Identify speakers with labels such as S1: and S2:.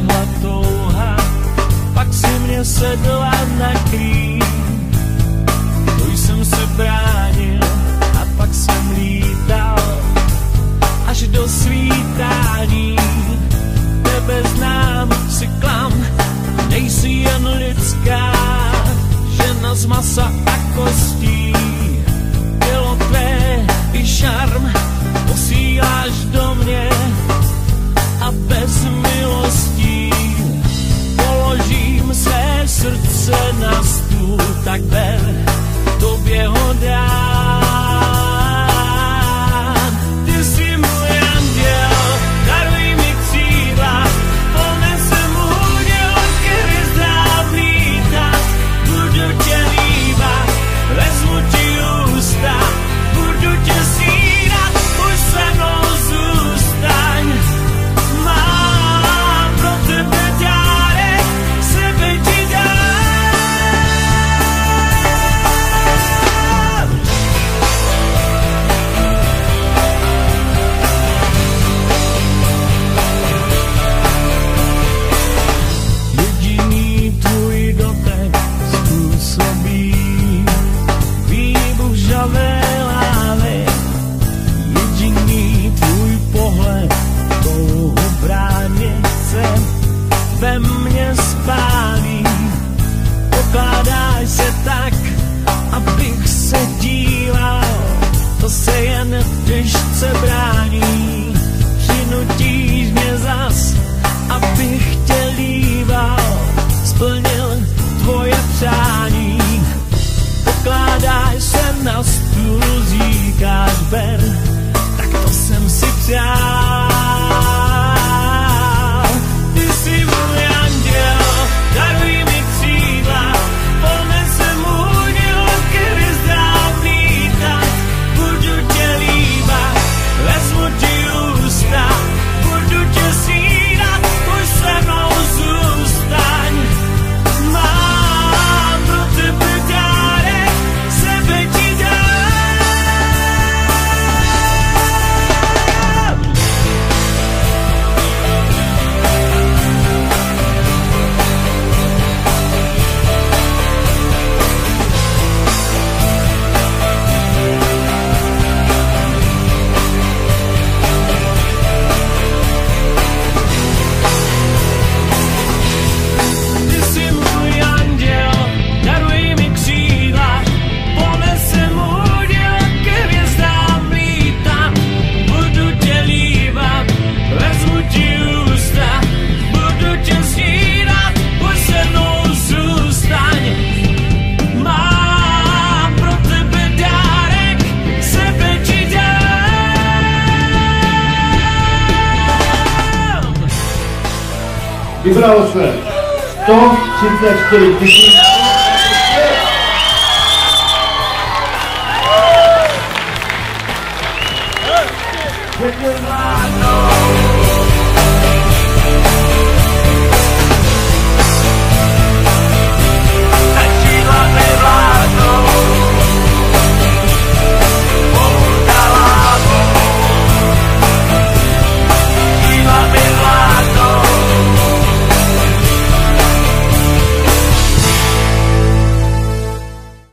S1: strhla touha, pak si mě sedla na klín. To jsem se bránil a pak jsem lítal až do svítání. Tebe znám, si klam, nejsi jen lidská, žena z masa a kostí. Tělo tvé i šarm posíláš do mě a bez milostí položím své srdce na stůl, tak ber, tobě ho dám. Ty jsi můj anděl, daruj mi křídla, ponesem hůně od ke hvězdám lítat. Budu tě líbat, vezmu ti ústa, budu tě snídat, už se mnou zůstaň. Mám pro tebe dárek, sebe ti dám. Jediný tvůj dotek způsobí výbuch žavé lávy. Jediný tvůj pohled touhu bránit se ve mně spálí. Pokládáš se tak, abych se díval, to se jen těžce brání. Přinutíš mě zas, abych tě líbal, splnil tvoje přání. Pokládáš se na stůl, říkáš ber, tak to jsem si přál. Ty jsi můj anděl, daruj mi křídla, ponesem hůně od ke hvězdám lítat. Budu tě líbat, vezmu ti ústa, budu tě snídat, už se mnou zůstaň. Mám pro tebe dárek, sebe ti dám. Ty jsi můj anděl, daruj mi křídla, ponesem hůně od ke hvězdám lítat. Budu tě líbat, vezmu ti ústa, budu tě snídat, už se mnou zůstaň. Mám pro tebe dárek, sebe ti dám.
S2: Vybralo se 134 000. Děkuji vám.